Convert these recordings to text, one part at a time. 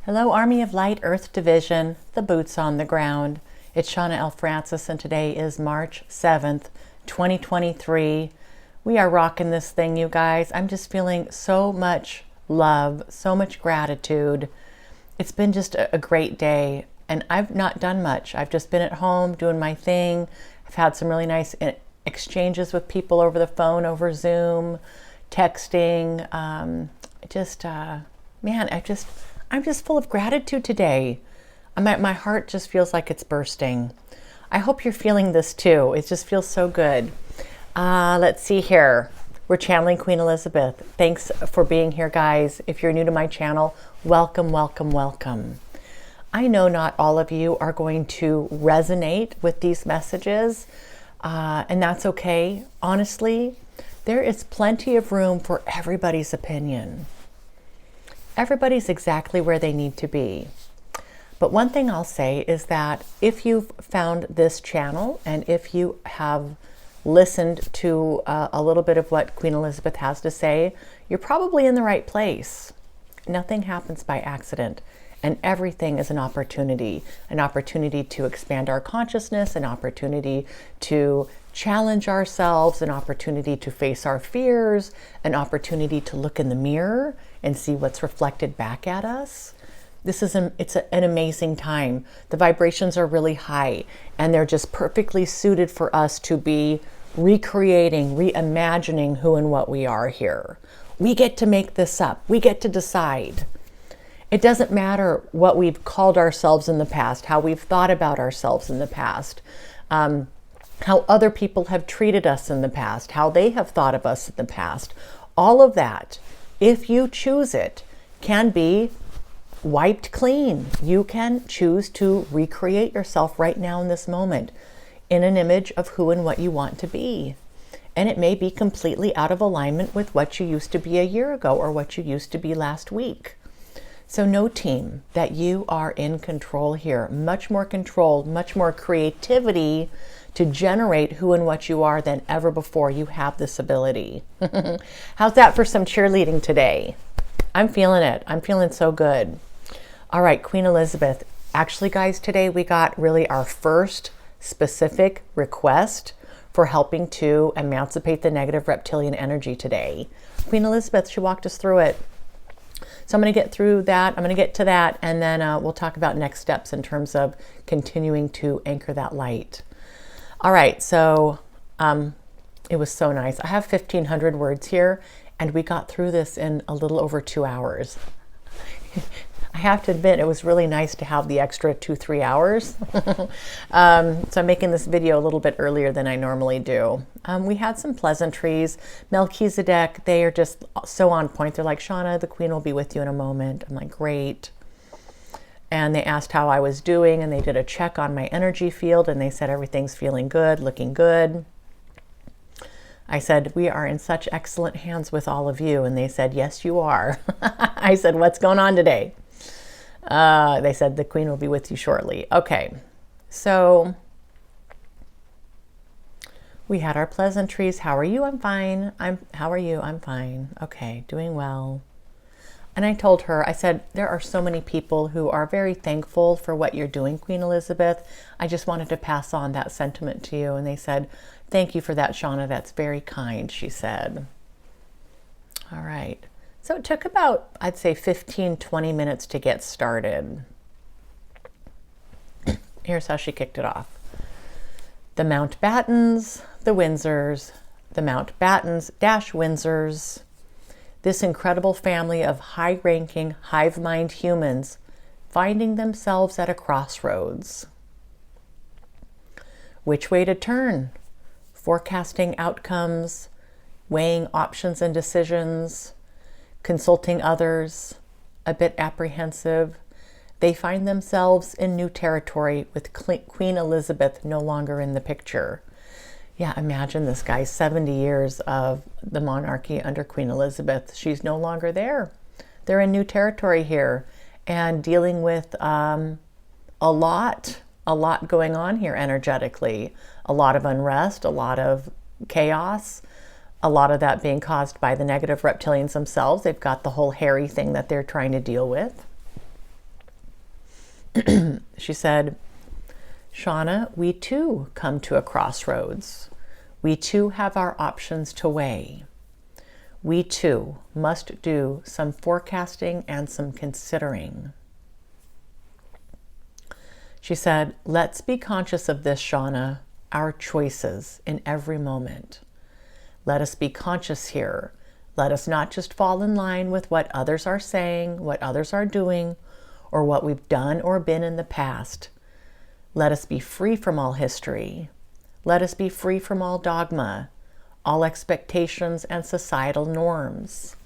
Hello, Army of Light, Earth Division, the boots on the ground. It's Shauna L. Francis, and today is March 7th, 2023. We are rocking this thing, you guys. I'm just feeling so much love, so much gratitude. It's been just a great day, and I've not done much. I've just been at home doing my thing. I've had some really nice exchanges with people over the phone, over Zoom, texting. Man, I'm just full of gratitude today. My heart just feels like it's bursting. I hope you're feeling this too. It just feels so good. Let's see here. We're channeling Queen Elizabeth. Thanks for being here, guys. If you're new to my channel, welcome, welcome, welcome. I know not all of you are going to resonate with these messages, and that's okay. Honestly, there is plenty of room for everybody's opinion. Everybody's exactly where they need to be. But one thing I'll say is that if you've found this channel and if you have listened to a little bit of what Queen Elizabeth has to say, you're probably in the right place. Nothing happens by accident, and everything is an opportunity to expand our consciousness, an opportunity to challenge ourselves, an opportunity to face our fears, an opportunity to look in the mirror and see what's reflected back at us. It's an amazing time. The vibrations are really high, and they're just perfectly suited for us to be recreating, reimagining who and what we are here. We get to make this up. We get to decide. It doesn't matter what we've called ourselves in the past, how we've thought about ourselves in the past, how other people have treated us in the past, how they have thought of us in the past. All of that, if you choose it, can be wiped clean. You can choose to recreate yourself right now in this moment in an image of who and what you want to be. And it may be completely out of alignment with what you used to be a year ago or what you used to be last week. So know, team, that you are in control here. Much more control, much more creativity to generate who and what you are than ever before. You have this ability. How's that for some cheerleading today? I'm feeling it. I'm feeling so good. All right, Queen Elizabeth. Actually, guys, today we got really our first specific request for helping to emancipate the negative reptilian energy today. Queen Elizabeth, she walked us through it. So I'm going to get through that. I'm going to get to that, and then we'll talk about next steps in terms of continuing to anchor that light. All right, so it was so nice. I have 1,500 words here, and we got through this in a little over 2 hours. I have to admit, it was really nice to have the extra 2-3 hours. So I'm making this video a little bit earlier than I normally do. We had some pleasantries. Melchizedek, they are just so on point. They're like, Shauna, the Queen will be with you in a moment. I'm like, great. And they asked how I was doing, and they did a check on my energy field, and they said everything's feeling good, looking good. I said, we are in such excellent hands with all of you. And they said, yes, you are. I said, what's going on today? They said the Queen will be with you shortly. Okay, so we had our pleasantries. How are you? I'm fine. How are you? I'm fine. Okay, doing well. And I told her, I said, there are so many people who are very thankful for what you're doing, Queen Elizabeth. I just wanted to pass on that sentiment to you. And they said, thank you for that, Shauna. That's very kind, she said. All right. So it took about, I'd say, 15-20 minutes to get started. Here's how she kicked it off. The Mountbattens, the Windsors, the Mountbattens - Windsors, this incredible family of high-ranking hive-mind humans finding themselves at a crossroads. Which way to turn? Forecasting outcomes, weighing options and decisions, consulting others, a bit apprehensive. They find themselves in new territory with Queen Elizabeth no longer in the picture. Yeah, imagine this, guys, 70 years of the monarchy under Queen Elizabeth. She's no longer there. They're in new territory here and dealing with a lot going on here energetically. A lot of unrest, a lot of chaos, a lot of that being caused by the negative reptilians themselves. They've got the whole hairy thing that they're trying to deal with. She said, Shauna, we too come to a crossroads. We too have our options to weigh. We too must do some forecasting and some considering. She said, let's be conscious of this, Shauna, our choices in every moment. Let us be conscious here. Let us not just fall in line with what others are saying, what others are doing, or what we've done or been in the past. Let us be free from all history. Let us be free from all dogma, all expectations and societal norms.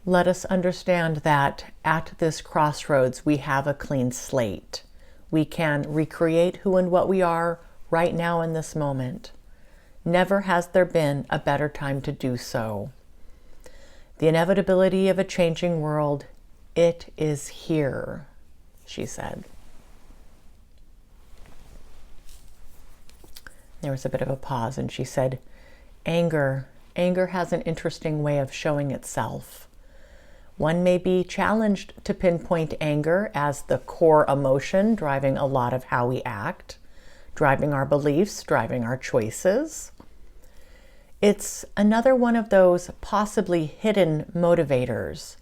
Let us understand that at this crossroads, we have a clean slate. We can recreate who and what we are right now in this moment. Never has there been a better time to do so. The inevitability of a changing world, it is here, she said. There was a bit of a pause, and she said, anger has an interesting way of showing itself. One may be challenged to pinpoint anger as the core emotion driving a lot of how we act, driving our beliefs, driving our choices. It's another one of those possibly hidden motivators,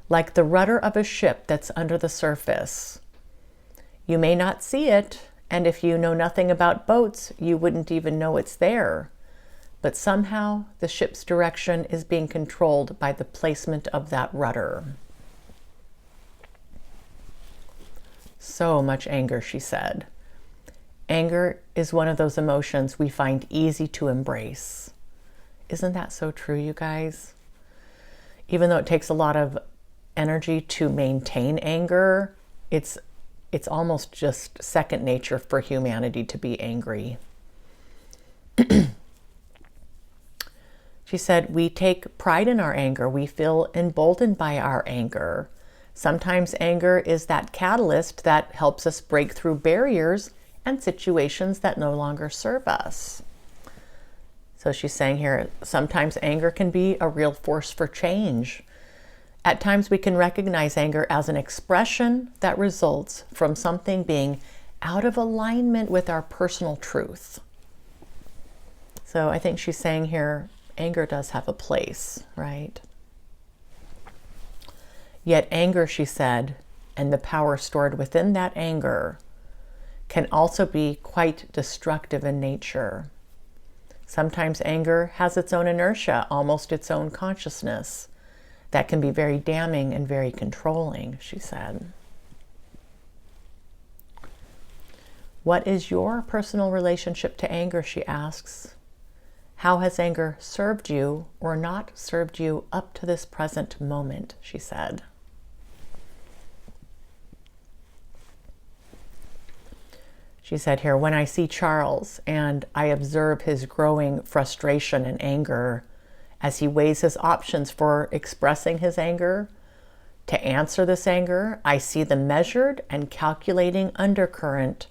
like the rudder of a ship that's under the surface. You may not see it, and if you know nothing about boats, you wouldn't even know it's there. But somehow the ship's direction is being controlled by the placement of that rudder. So much anger, she said. Anger is one of those emotions we find easy to embrace. Isn't that so true, you guys? Even though it takes a lot of energy to maintain anger, it's almost just second nature for humanity to be angry. She said, we take pride in our anger. We feel emboldened by our anger. Sometimes anger is that catalyst that helps us break through barriers and situations that no longer serve us. So she's saying here, sometimes anger can be a real force for change. At times we can recognize anger as an expression that results from something being out of alignment with our personal truth. So I think she's saying here, anger does have a place, right? Yet anger, she said, and the power stored within that anger can also be quite destructive in nature. Sometimes anger has its own inertia, almost its own consciousness. That can be very damning and very controlling, she said. What is your personal relationship to anger, she asks. How has anger served you or not served you up to this present moment, she said. She said here, when I see Charles and I observe his growing frustration and anger as he weighs his options for expressing his anger, to answer this anger, I see the measured and calculating undercurrent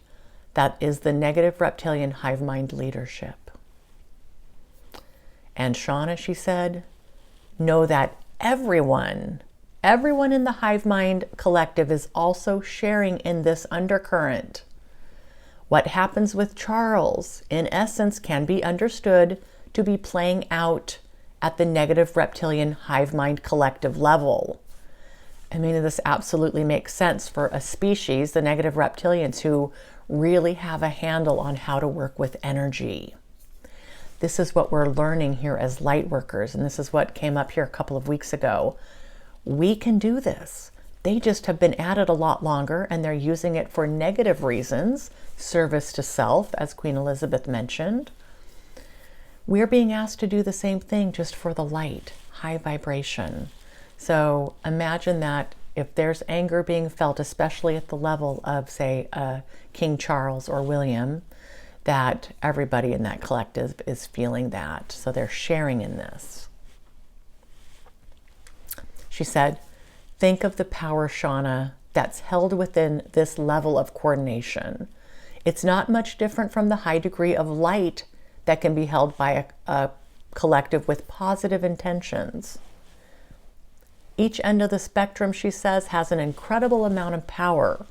that is the negative reptilian hive mind leadership. And Shauna, she said, know that everyone in the hive mind collective is also sharing in this undercurrent. What happens with Charles, in essence, can be understood to be playing out at the negative reptilian hive mind collective level. I mean, this absolutely makes sense for a species, the negative reptilians, who really have a handle on how to work with energy. This is what we're learning here as light workers, and this is what came up here a couple of weeks ago. We can do this. They just have been at it a lot longer, and they're using it for negative reasons, service to self, as Queen Elizabeth mentioned. We're being asked to do the same thing, just for the light, high vibration. So imagine that if there's anger being felt, especially at the level of, say, King Charles or William, that everybody in that collective is feeling that. So they're sharing in this. She said, think of the power, Shauna, that's held within this level of coordination. It's not much different from the high degree of light that can be held by a collective with positive intentions. Each end of the spectrum, she says, has an incredible amount of power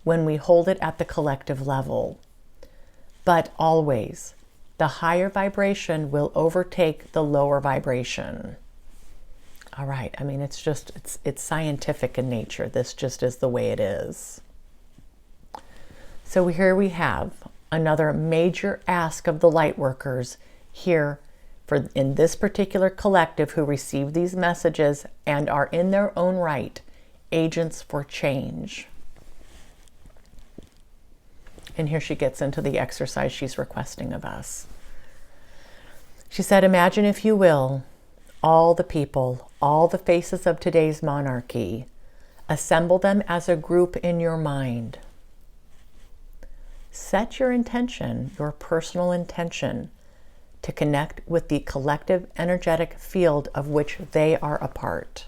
when we hold it at the collective level. But always, the higher vibration will overtake the lower vibration. All right, I mean, it's scientific in nature. This just is the way it is. So here we have another major ask of the light workers here in this particular collective who receive these messages and are in their own right agents for change. And here she gets into the exercise she's requesting of us. She said, imagine, if you will, all the people, all the faces of today's monarchy. Assemble them as a group in your mind. Set your intention, your personal intention, to connect with the collective energetic field of which they are a part.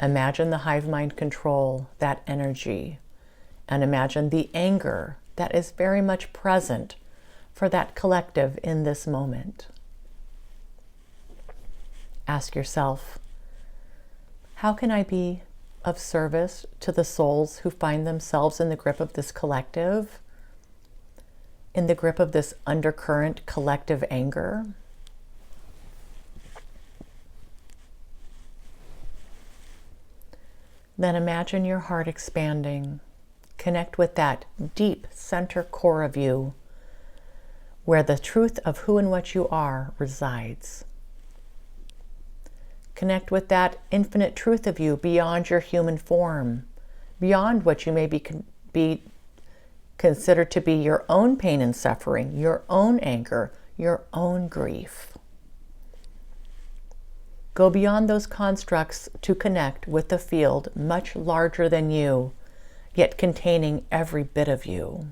Imagine the hive mind control, that energy, and imagine the anger that is very much present for that collective in this moment. Ask yourself, how can I be of service to the souls who find themselves in the grip of this collective, in the grip of this undercurrent collective anger? Then imagine your heart expanding. Connect with that deep center core of you, where the truth of who and what you are resides. Connect with that infinite truth of you beyond your human form, beyond what you may be considered to be your own pain and suffering, your own anger, your own grief. Go beyond those constructs to connect with a field much larger than you, yet containing every bit of you.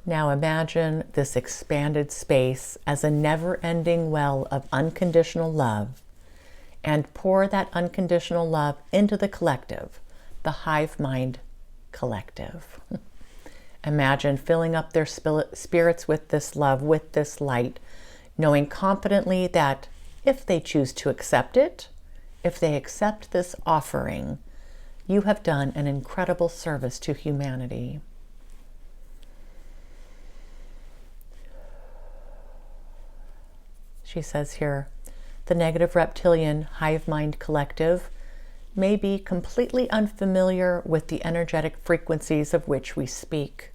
Now imagine this expanded space as a never-ending well of unconditional love, and pour that unconditional love into the collective, the hive mind collective. Imagine filling up their spirits with this love, with this light, knowing confidently that if they choose to accept it, if they accept this offering, you have done an incredible service to humanity. She says here, the negative reptilian hive mind collective may be completely unfamiliar with the energetic frequencies of which we speak.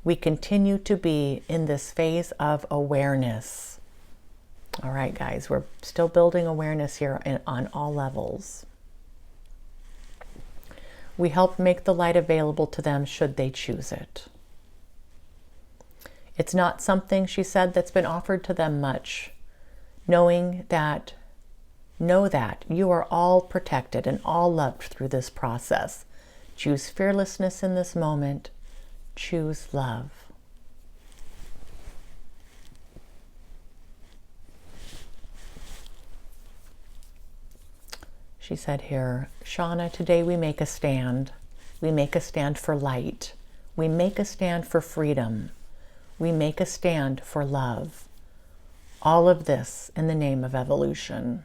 We continue to be in this phase of awareness. All right, guys, we're still building awareness here on all levels. We help make the light available to them should they choose it. It's not something, she said, that's been offered to them much. Know that you are all protected and all loved through this process. Choose fearlessness in this moment. Choose love. She said here, Shauna, today we make a stand. We make a stand for light. We make a stand for freedom. We make a stand for love. All of this in the name of evolution.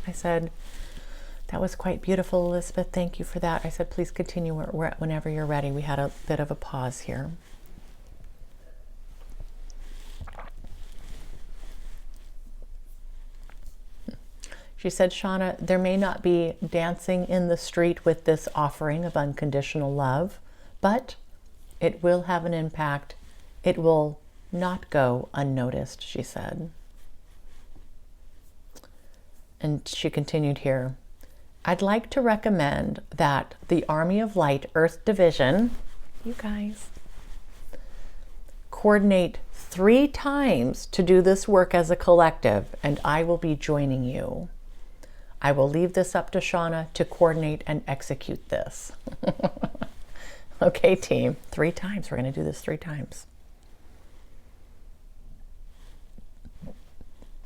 I said, that was quite beautiful, Elizabeth. Thank you for that. I said, please continue whenever you're ready. We had a bit of a pause here. She said, Shauna, there may not be dancing in the street with this offering of unconditional love, but it will have an impact. It will not go unnoticed, she said. And she continued here, I'd like to recommend that the Army of Light Earth Division, you guys, coordinate 3 times to do this work as a collective, and I will be joining you. I will leave this up to Shauna to coordinate and execute this. Okay, team, 3 times. We're going to do this 3 times.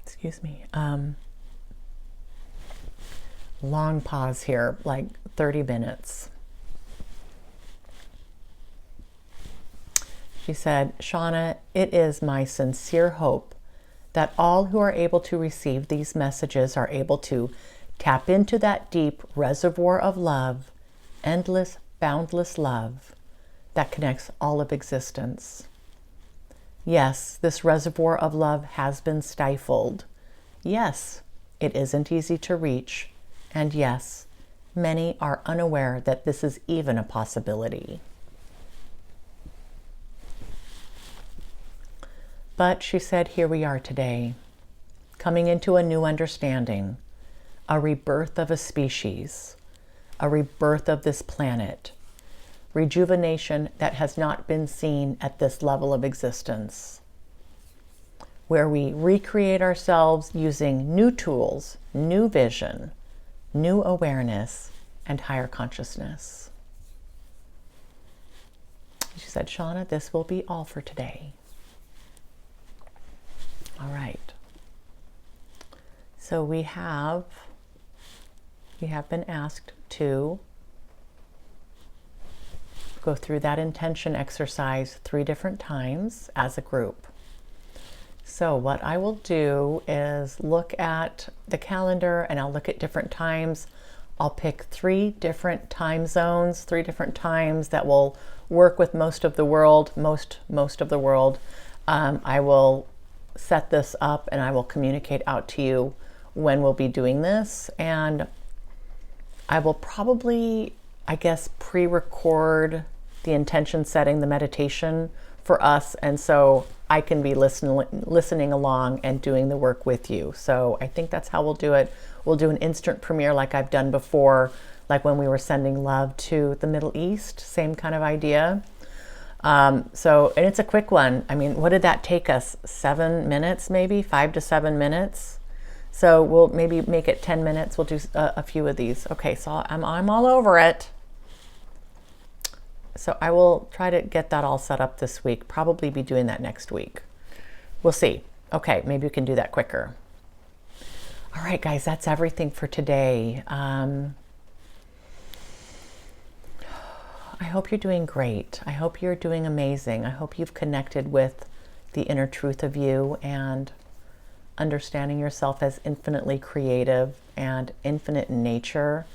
Excuse me. Long pause here, like 30 minutes. She said, Shauna, it is my sincere hope that all who are able to receive these messages are able to tap into that deep reservoir of love, endless, boundless love that connects all of existence. Yes, this reservoir of love has been stifled. Yes, it isn't easy to reach. And yes, many are unaware that this is even a possibility. But she said, here we are today, coming into a new understanding, a rebirth of a species, a rebirth of this planet, rejuvenation that has not been seen at this level of existence, where we recreate ourselves using new tools, new vision, new awareness, and higher consciousness. She said, Shauna, this will be all for today. All right. So we have been asked to go through that intention exercise 3 different times as a group. So what I will do is look at the calendar and I'll look at different times. I'll pick 3 different time zones, 3 different times that will work with most of the world, most of the world. I will set this up and I will communicate out to you when we'll be doing this. And I will probably, I guess, pre-record the intention setting, the meditation for us. And so I can be listening along and doing the work with you. So I think that's how we'll do it. We'll do an instant premiere like I've done before, like when we were sending love to the Middle East, same kind of idea. And it's a quick one. I mean, what did that take us? 7 minutes, maybe 5 to 7 minutes. So we'll maybe make it 10 minutes. We'll do a few of these. Okay, so I'm all over it. So I will try to get that all set up this week. Probably be doing that next week. We'll see. Okay, maybe we can do that quicker. All right, guys, that's everything for today. I hope you're doing great. I hope you're doing amazing. I hope you've connected with the inner truth of you and understanding yourself as infinitely creative and infinite in nature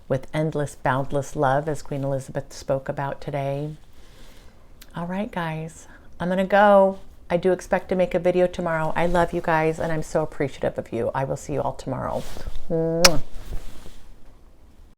with endless, boundless love, as Queen Elizabeth spoke about today. All right, guys, I'm going to go. I do expect to make a video tomorrow. I love you guys, and I'm so appreciative of you. I will see you all tomorrow. Mwah.